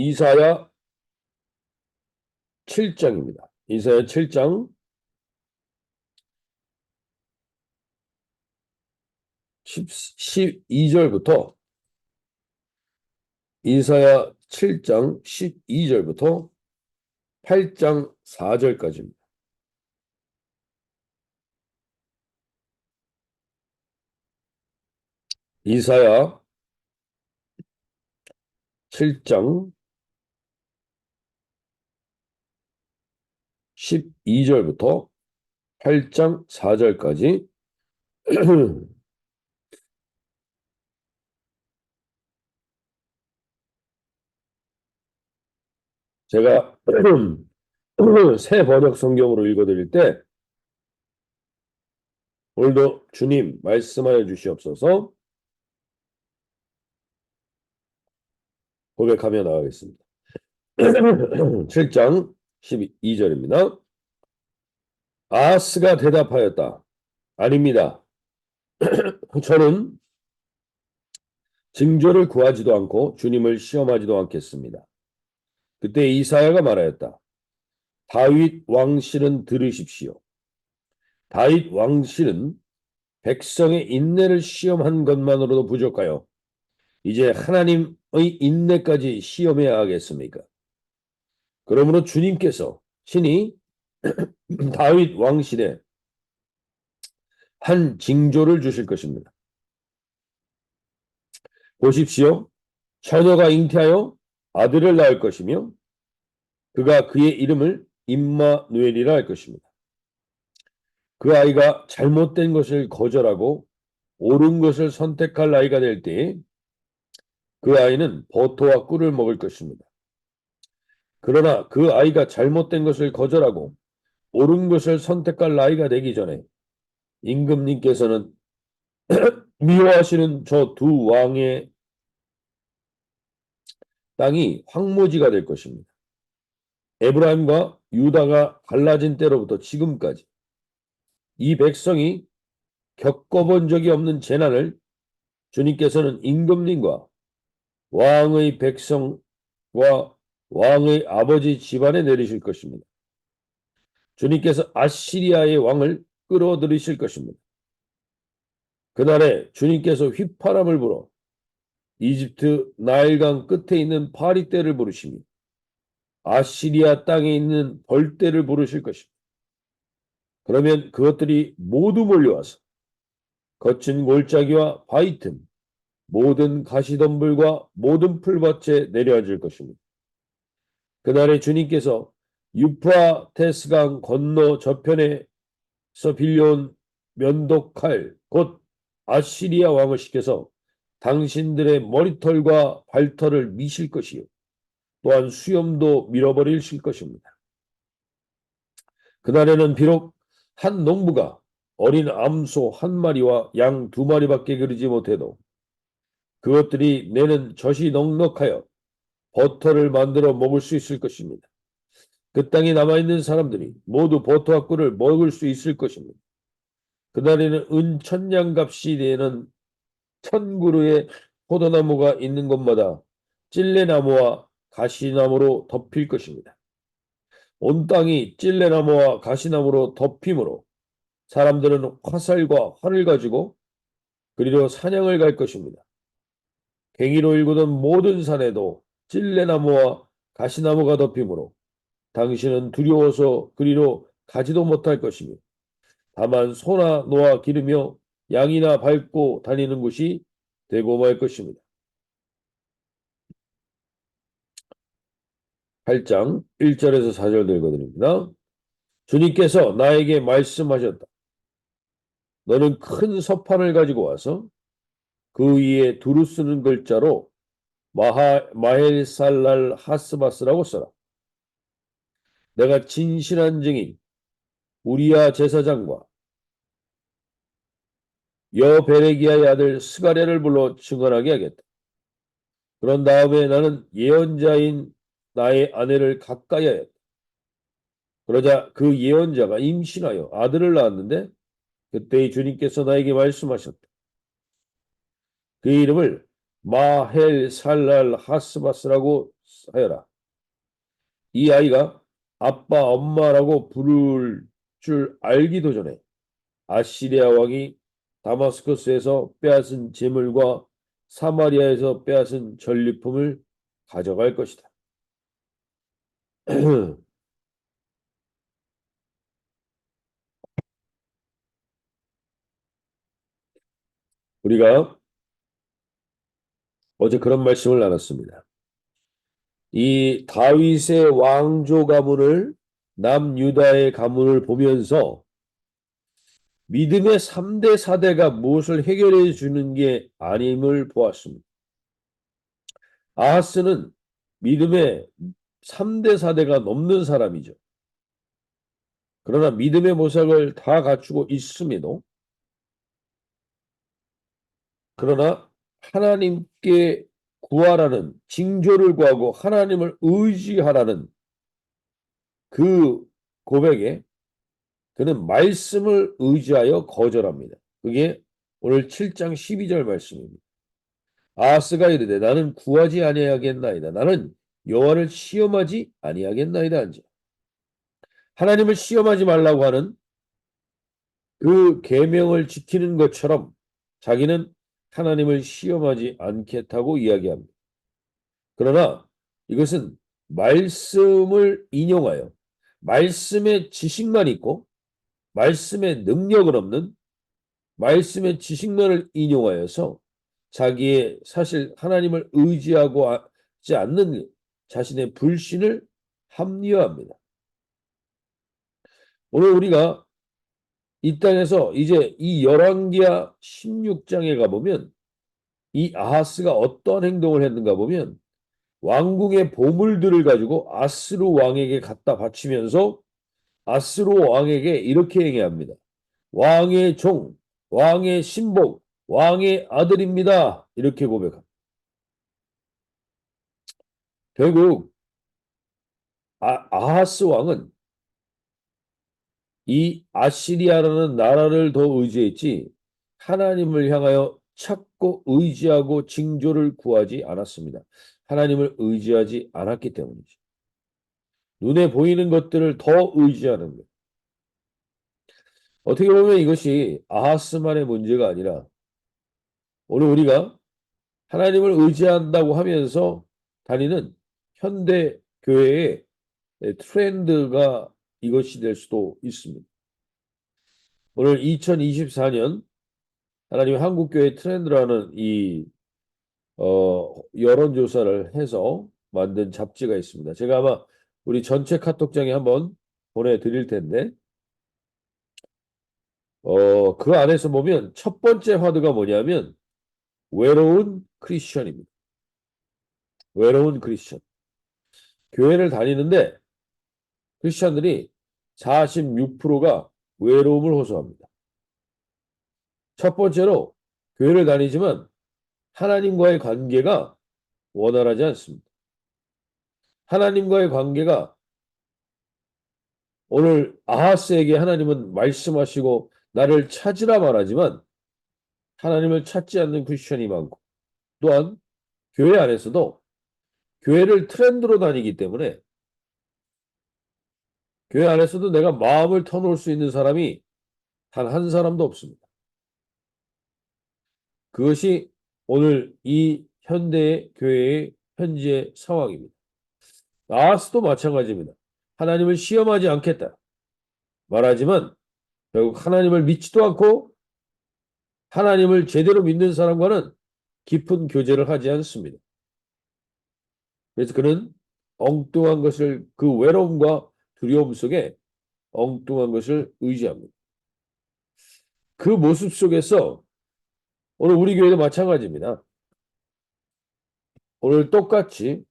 이사야 7장입니다. 이사야 7장 12절부터 이사야 7장 12절부터 8장 4절까지입니다. 이사야 7장 12절부터 8장 4절까지 제가 새 번역 성경으로 읽어드릴 때 오늘도 주님 말씀하여 주시옵소서 고백하며 나가겠습니다. 7장 12절입니다. 아하스가 대답하였다. 아닙니다. 저는 징조를 구하지도 않고 주님을 시험하지도 않겠습니다. 그때 이사야가 말하였다. 다윗 왕실은 들으십시오. 다윗 왕실은 백성의 인내를 시험한 것만으로도 부족하여 이제 하나님의 인내까지 시험해야 하겠습니까? 그러므로 주님께서 신이 다윗 왕실에 한 징조를 주실 것입니다. 보십시오. 처녀가 잉태하여 아들을 낳을 것이며 그가 그의 이름을 임마누엘이라 할 것입니다. 그 아이가 잘못된 것을 거절하고 옳은 것을 선택할 나이가 될 때에 그 아이는 버터와 꿀을 먹을 것입니다. 그러나 그 아이가 잘못된 것을 거절하고 옳은 것을 선택할 나이가 되기 전에 임금님께서는 미워하시는 저 두 왕의 땅이 황무지가 될 것입니다. 에브라임과 유다가 갈라진 때로부터 지금까지 이 백성이 겪어본 적이 없는 재난을 주님께서는 임금님과 왕의 백성과 왕의 아버지 집안에 내리실 것입니다. 주님께서 아시리아의 왕을 끌어들이실 것입니다. 그날에 주님께서 휘파람을 불어 이집트 나일강 끝에 있는 파리떼를 부르시며 아시리아 땅에 있는 벌떼를 부르실 것입니다. 그러면 그것들이 모두 몰려와서 거친 골짜기와 바위 틈, 모든 가시덤불과 모든 풀밭에 내려앉을 것입니다. 그날에 주님께서 유프라테스강 건너 저편에서 빌려온 면도칼 곧 아시리아 왕을 시켜서 당신들의 머리털과 발털을 미실 것이요 또한 수염도 밀어버리실 것입니다. 그날에는 비록 한 농부가 어린 암소 한 마리와 양 두 마리밖에 기르지 못해도 그것들이 내는 젖이 넉넉하여 버터를 만들어 먹을 수 있을 것입니다. 그 땅에 남아있는 사람들이 모두 버터와 꿀을 먹을 수 있을 것입니다. 그날에는 은천냥값이 되는 1000그루의 포도나무가 있는 곳마다 찔레나무와 가시나무로 덮일 것입니다. 온 땅이 찔레나무와 가시나무로 덮이므로 사람들은 화살과 활을 가지고 그리로 사냥을 갈 것입니다. 괭이로 일구던 모든 산에도 찔레나무와 가시나무가 덮이므로 당신은 두려워서 그리로 가지도 못할 것이며 다만 소나 노아 기르며 양이나 밟고 다니는 곳이 되고 말 것입니다. 8장 1절에서 4절 읽어드립니다. 주님께서 나에게 말씀하셨다. 너는 큰 서판을 가지고 와서 그 위에 두루 쓰는 글자로 마헬살랄 하스바스라고 써라. 내가 진실한 증인 우리야 제사장과 여베레기야의 아들 스가랴를 불러 증언하게 하겠다. 그런 다음에 나는 예언자인 나의 아내를 가까이 하였다. 그러자 그 예언자가 임신하여 아들을 낳았는데 그때 주님께서 나에게 말씀하셨다. 그 이름을 마헬살랄 하스바스라고 하여라. 이 아이가 아빠, 엄마라고 부를 줄 알기도 전에 아시리아 왕이 다마스커스에서 빼앗은 재물과 사마리아에서 빼앗은 전리품을 가져갈 것이다. 우리가 어제 그런 말씀을 나눴습니다. 이 다윗의 왕조 가문을 남유다의 가문을 보면서 믿음의 3대 4대가 무엇을 해결해 주는 게 아님을 보았습니다. 아하스는 믿음의 3대 4대가 넘는 사람이죠. 그러나 믿음의 모색을 다 갖추고 있음에도 그러나 하나님께 구하라는 징조를 구하고 하나님을 의지하라는 그 고백에 그는 말씀을 의지하여 거절합니다. 그게 오늘 7장 12절 말씀입니다. 아하스가 이르되 나는 구하지 아니하겠나이다. 나는 여호와를 시험하지 아니하겠나이다 한지. 하나님을 시험하지 말라고 하는 그 계명을 지키는 것처럼 자기는 하나님을 시험하지 않겠다고 이야기합니다. 그러나 이것은 말씀을 인용하여 말씀의 지식만 있고 말씀의 능력은 없는 말씀의 지식만을 인용하여서 자기의 사실 하나님을 의지하고 하지 않는 자신의 불신을 합리화합니다. 오늘 우리가 이 땅에서 이제 이 열왕기하 16장에 가보면 이 아하스가 어떤 행동을 했는가 보면 왕궁의 보물들을 가지고 아스루 왕에게 갖다 바치면서 아스루 왕에게 이렇게 행해합니다. 왕의 종, 왕의 신복, 왕의 아들입니다. 이렇게 고백합니다. 결국 아하스 왕은 이 아시리아라는 나라를 더 의지했지 하나님을 향하여 찾고 의지하고 징조를 구하지 않았습니다. 하나님을 의지하지 않았기 때문이죠. 눈에 보이는 것들을 더 의지하는 것. 어떻게 보면 이것이 아하스만의 문제가 아니라 오늘 우리가 하나님을 의지한다고 하면서 다니는 현대 교회의 트렌드가 이것이 될 수도 있습니다. 오늘 2024년 하나님의 한국교회 트렌드라는 이 여론조사를 해서 만든 잡지가 있습니다. 제가 아마 우리 전체 카톡장에 한번 보내드릴 텐데 그 안에서 보면 첫 번째 화두가 뭐냐면 외로운 크리스천입니다. 외로운 크리스천. 교회를 다니는데 크리스천들이 46%가 외로움을 호소합니다. 첫 번째로 교회를 다니지만 하나님과의 관계가 원활하지 않습니다. 하나님과의 관계가 오늘 아하스에게 하나님은 말씀하시고 나를 찾으라 말하지만 하나님을 찾지 않는 크리스천이 많고 또한 교회 안에서도 교회를 트렌드로 다니기 때문에 교회 안에서도 내가 마음을 터놓을 수 있는 사람이 단 한 사람도 없습니다. 그것이 오늘 이 현대의 교회의 현재 상황입니다. 아하스도 마찬가지입니다. 하나님을 시험하지 않겠다 말하지만 결국 하나님을 믿지도 않고 하나님을 제대로 믿는 사람과는 깊은 교제를 하지 않습니다. 그래서 그는 엉뚱한 것을 그 외로움과 두려움 속에 엉뚱한 것을 의지합니다. 그 모습 속에서 오늘 우리 교회도 마찬가지입니다. 오늘 똑같이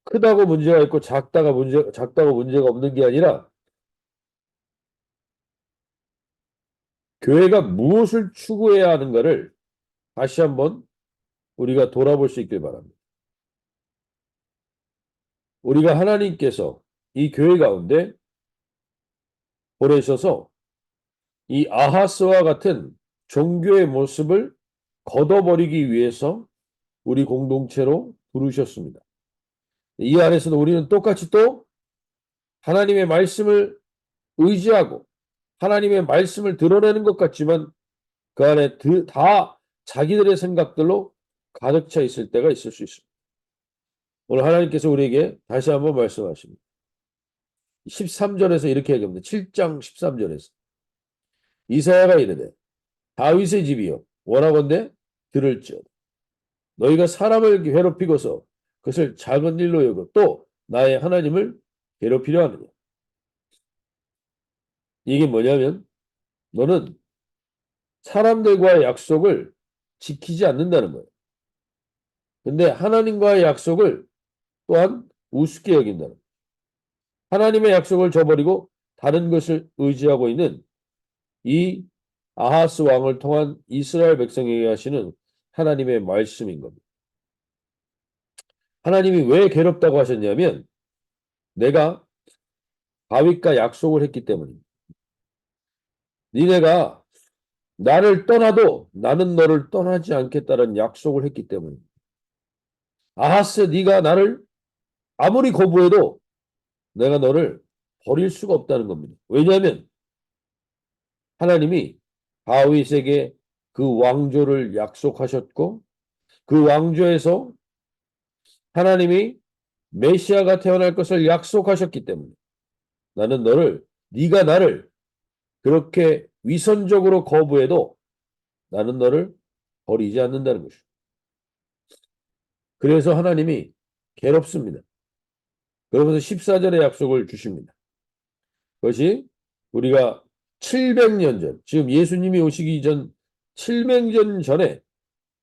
크다고 문제가 있고 작다고 문제가 없는 게 아니라 교회가 무엇을 추구해야 하는가를 다시 한번 우리가 돌아볼 수 있길 바랍니다. 우리가 하나님께서 이 교회 가운데 보내셔서 이 아하스와 같은 종교의 모습을 걷어버리기 위해서 우리 공동체로 부르셨습니다. 이 안에서도 우리는 똑같이 또 하나님의 말씀을 의지하고 하나님의 말씀을 드러내는 것 같지만 그 안에 다 자기들의 생각들로 가득 차 있을 때가 있을 수 있습니다. 오늘 하나님께서 우리에게 다시 한번 말씀하십니다. 13절에서 이렇게 얘기합니다. 7장 13절에서 이사야가 이르되 다윗의 집이여 원하건대 들을지어다. 너희가 사람을 괴롭히고서 그것을 작은 일로 여겨 또 나의 하나님을 괴롭히려 하느냐. 이게 뭐냐면 너는 사람들과의 약속을 지키지 않는다는 거예요. 근데 하나님과의 약속을 또한 우습게 여긴다는 거예요. 하나님의 약속을 저버리고 다른 것을 의지하고 있는 이 아하스 왕을 통한 이스라엘 백성에게 하시는 하나님의 말씀인 겁니다. 하나님이 왜 괴롭다고 하셨냐면 내가 다윗과 약속을 했기 때문입니다. 니네가 나를 떠나도 나는 너를 떠나지 않겠다는 약속을 했기 때문입니다. 아하스 네가 나를 아무리 거부해도 내가 너를 버릴 수가 없다는 겁니다. 왜냐하면 하나님이 다윗에게 그 왕조를 약속하셨고 그 왕조에서 하나님이 메시아가 태어날 것을 약속하셨기 때문에 나는 네가 나를 그렇게 위선적으로 거부해도 나는 너를 버리지 않는다는 것이죠. 그래서 하나님이 괴롭습니다. 그러면서 14절의 약속을 주십니다. 그것이 우리가 700년 전, 지금 예수님이 오시기 전 700년 전에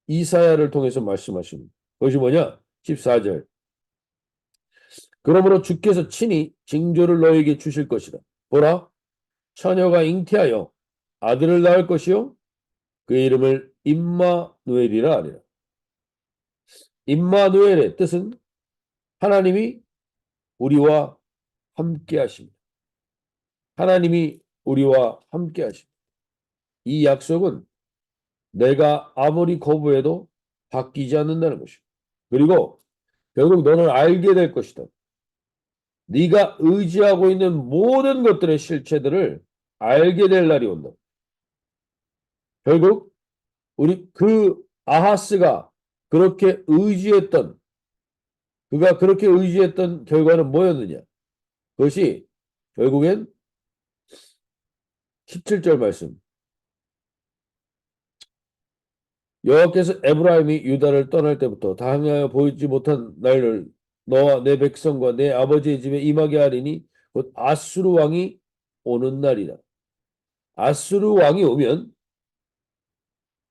이사야를 통해서 말씀하십니다. 그것이 뭐냐? 14절. 그러므로 주께서 친히 징조를 너에게 주실 것이다. 보라, 처녀가 잉태하여 아들을 낳을 것이요. 그의 이름을 임마누엘이라 하리라. 임마누엘의 뜻은 하나님이 우리와 함께 하십니다. 하나님이 우리와 함께 하십니다. 이 약속은 내가 아무리 거부해도 바뀌지 않는다는 것이다. 그리고 결국 너는 알게 될 것이다. 네가 의지하고 있는 모든 것들의 실체들을 알게 될 날이 온다. 결국 그 아하스가 그가 그렇게 의지했던 결과는 뭐였느냐? 그것이 결국엔 17절 말씀. 여호와께서 에브라임이 유다를 떠날 때부터 다행하여 보이지 못한 날을 너와 내 백성과 내 아버지의 집에 임하게 하리니 곧 아수르 왕이 오는 날이라. 아수르 왕이 오면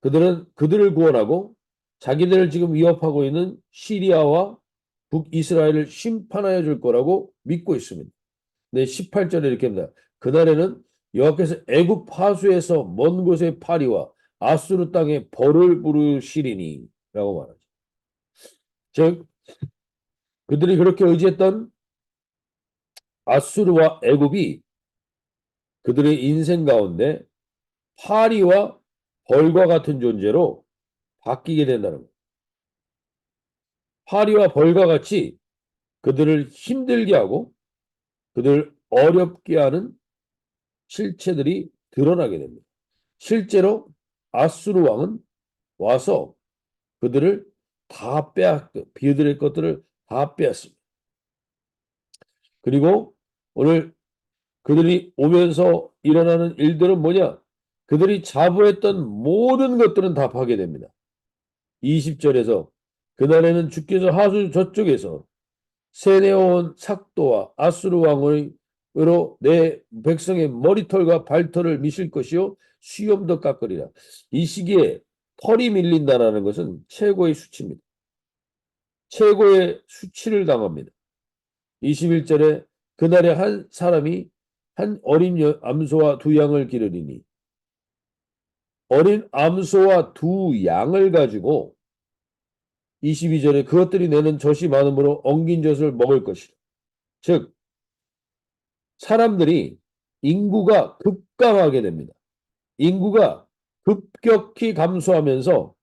그들은 그들을 구원하고 자기들을 지금 위협하고 있는 시리아와 북이스라엘을 심판하여 줄 거라고 믿고 있습니다. 네, 18절에 이렇게 합니다. 그날에는 여호와께서 애굽 파수에서 먼 곳의 파리와 아수르 땅에 벌을 부르시리니 라고 말하죠. 즉 그들이 그렇게 의지했던 아수르와 애굽이 그들의 인생 가운데 파리와 벌과 같은 존재로 바뀌게 된다는 거예요. 파리와 벌과 같이 그들을 힘들게 하고 그들을 어렵게 하는 실체들이 드러나게 됩니다. 실제로 아수르 왕은 와서 그들을 다 빼앗고 그들의 것들을 다 빼앗습니다. 그리고 오늘 그들이 오면서 일어나는 일들은 뭐냐? 그들이 자부했던 모든 것들은 다 파괴됩니다. 20절에서 그날에는 주께서 하수 저쪽에서 세네온 삭도와 아수르 왕으로 내 백성의 머리털과 발털을 미실 것이요 수염도 깎으리라. 이 시기에 털이 밀린다라는 것은 최고의 수치입니다. 최고의 수치를 당합니다. 21절에 그날에 한 사람이 한 어린 암소와 두 양을 기르리니 어린 암소와 두 양을 가지고 22절에 그것들이 내는 젖이 많으므로 엉긴 젖을 먹을 것이라. 즉 사람들이 인구가 급감하게 됩니다. 인구가 급격히 감소하면서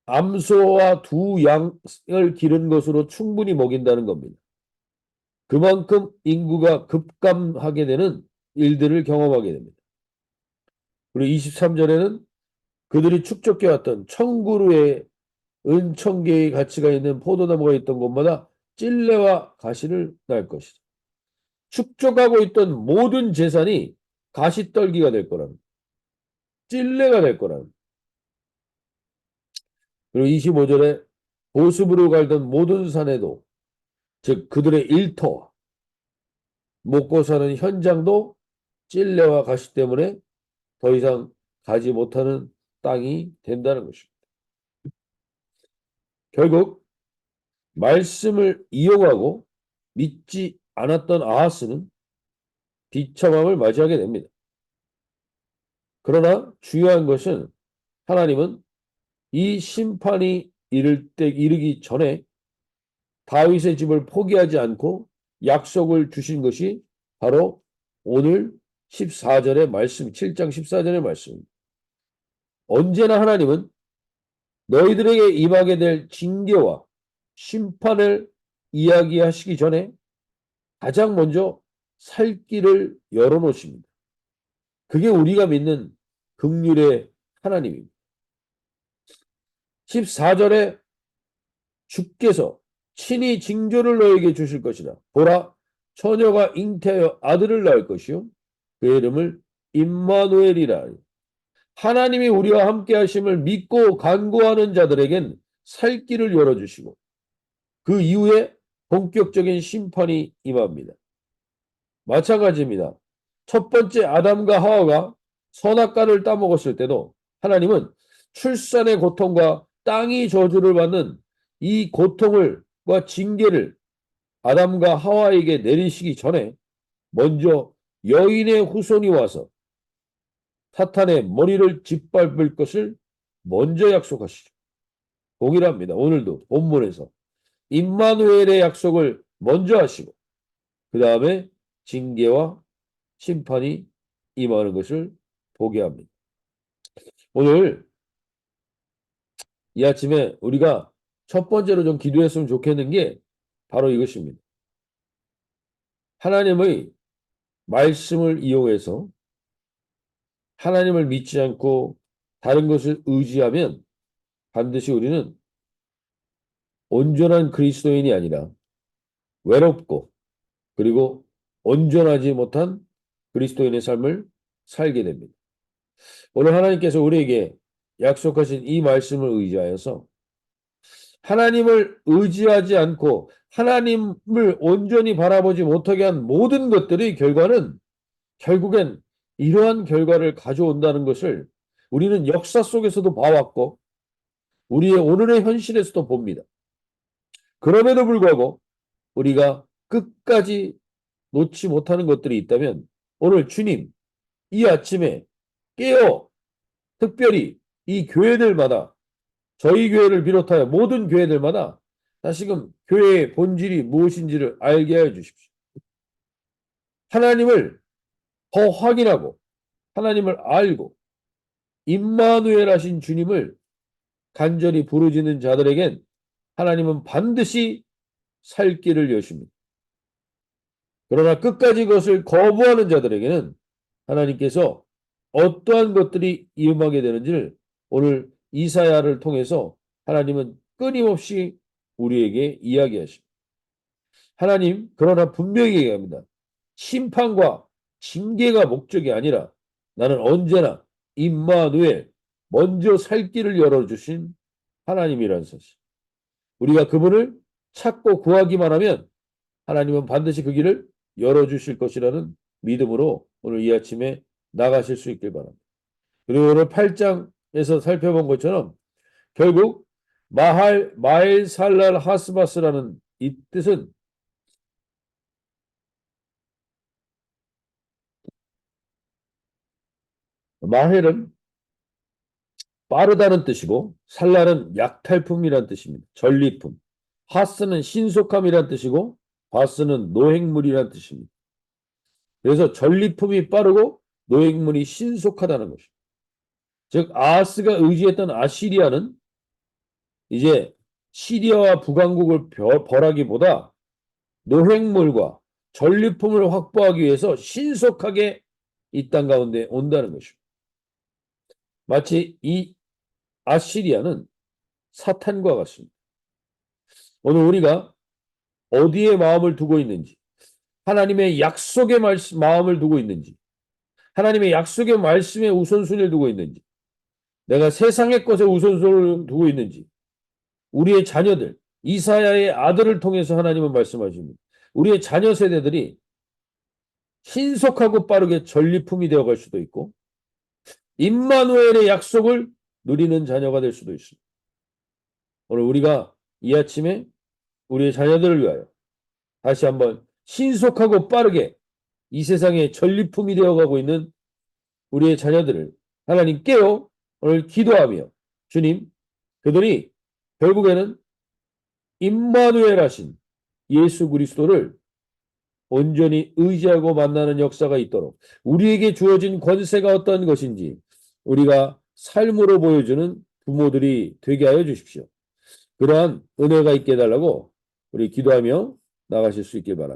암소와 두 양을 기른 것으로 충분히 먹인다는 겁니다. 그만큼 인구가 급감하게 되는 일들을 경험하게 됩니다. 그리고 23절에는 그들이 축적해왔던 천그루의 은천개의 가치가 있는 포도나무가 있던 곳마다 찔레와 가시를 날 것이다. 축적하고 있던 모든 재산이 가시떨기가 될 거라는, 찔레가 될 거라는. 그리고 25절에 보습으로 갈던 모든 산에도, 즉 그들의 일터와 먹고 사는 현장도 찔레와 가시 때문에 더 이상 가지 못하는 땅이 된다는 것입니다. 결국 말씀을 이용하고 믿지 않았던 아하스는 비참함을 맞이하게 됩니다. 그러나 중요한 것은 하나님은 이 심판이 이르기 전에 다윗의 집을 포기하지 않고 약속을 주신 것이 바로 오늘 14절의 말씀, 7장 14절의 말씀입니다. 언제나 하나님은 너희들에게 임하게 될 징계와 심판을 이야기하시기 전에 가장 먼저 살 길을 열어놓으십니다. 그게 우리가 믿는 긍휼의 하나님입니다. 14절에 주께서 친히 징조를 너에게 주실 것이라. 보라, 처녀가 잉태하여 아들을 낳을 것이요 그의 이름을 임마누엘이라. 하나님이 우리와 함께 하심을 믿고 간구하는 자들에겐 살 길을 열어주시고 그 이후에 본격적인 심판이 임합니다. 마찬가지입니다. 첫 번째 아담과 하와가 선악과를 따먹었을 때도 하나님은 출산의 고통과 땅이 저주를 받는 이 고통과 징계를 아담과 하와에게 내리시기 전에 먼저 여인의 후손이 와서 사탄의 머리를 짓밟을 것을 먼저 약속하시죠. 동일합니다. 오늘도 본문에서 임마누엘의 약속을 먼저 하시고 그 다음에 징계와 심판이 임하는 것을 보게 합니다. 오늘 이 아침에 우리가 첫 번째로 좀 기도했으면 좋겠는 게 바로 이것입니다. 하나님의 말씀을 이용해서 하나님을 믿지 않고 다른 것을 의지하면 반드시 우리는 온전한 그리스도인이 아니라 외롭고 그리고 온전하지 못한 그리스도인의 삶을 살게 됩니다. 오늘 하나님께서 우리에게 약속하신 이 말씀을 의지하여서 하나님을 의지하지 않고 하나님을 온전히 바라보지 못하게 한 모든 것들의 결과는 결국엔 이러한 결과를 가져온다는 것을 우리는 역사 속에서도 봐왔고 우리의 오늘의 현실에서도 봅니다. 그럼에도 불구하고 우리가 끝까지 놓지 못하는 것들이 있다면 오늘 주님 이 아침에 깨어 특별히 이 교회들마다 저희 교회를 비롯하여 모든 교회들마다 다시금 교회의 본질이 무엇인지를 알게 해 주십시오. 하나님을 더 확인하고 하나님을 알고 임마누엘 하신 주님을 간절히 부르짖는 자들에겐 하나님은 반드시 살 길을 여십니다. 그러나 끝까지 그것을 거부하는 자들에게는 하나님께서 어떠한 것들이 임하게 되는지를 오늘 이사야를 통해서 하나님은 끊임없이 우리에게 이야기하십니다. 하나님 그러나 분명히 얘기합니다. 심판과 징계가 목적이 아니라 나는 언제나 임마누엘 먼저 살 길을 열어주신 하나님이라는 사실. 우리가 그분을 찾고 구하기만 하면 하나님은 반드시 그 길을 열어주실 것이라는 믿음으로 오늘 이 아침에 나가실 수 있길 바랍니다. 그리고 오늘 8장에서 살펴본 것처럼 결국 마엘 살랄 하스바스라는 이 뜻은 마헬은 빠르다는 뜻이고 살랄은 약탈품이라는 뜻입니다. 전리품. 하스는 신속함이라는 뜻이고 바스는 노획물이라는 뜻입니다. 그래서 전리품이 빠르고 노획물이 신속하다는 것입니다. 즉 아하스가 의지했던 아시리아는 이제 시리아와 북왕국을 벌하기보다 노획물과 전리품을 확보하기 위해서 신속하게 이 땅 가운데 온다는 것입니다. 마치 이 아시리아는 사탄과 같습니다. 오늘 우리가 어디에 마음을 두고 있는지, 하나님의 약속의 마음을 두고 있는지, 하나님의 약속의 말씀에 우선순위를 두고 있는지, 내가 세상의 것에 우선순위를 두고 있는지, 우리의 자녀들, 이사야의 아들을 통해서 하나님은 말씀하십니다. 우리의 자녀 세대들이 신속하고 빠르게 전리품이 되어갈 수도 있고 임마누엘의 약속을 누리는 자녀가 될 수도 있습니다. 오늘 우리가 이 아침에 우리의 자녀들을 위하여 다시 한번 신속하고 빠르게 이 세상에 전리품이 되어가고 있는 우리의 자녀들을 하나님께요 오늘 기도하며 주님 그들이 결국에는 임마누엘 하신 예수 그리스도를 온전히 의지하고 만나는 역사가 있도록 우리에게 주어진 권세가 어떤 것인지 우리가 삶으로 보여주는 부모들이 되게 하여 주십시오. 그러한 은혜가 있게 해달라고 우리 기도하며 나가실 수 있길 바랍니다.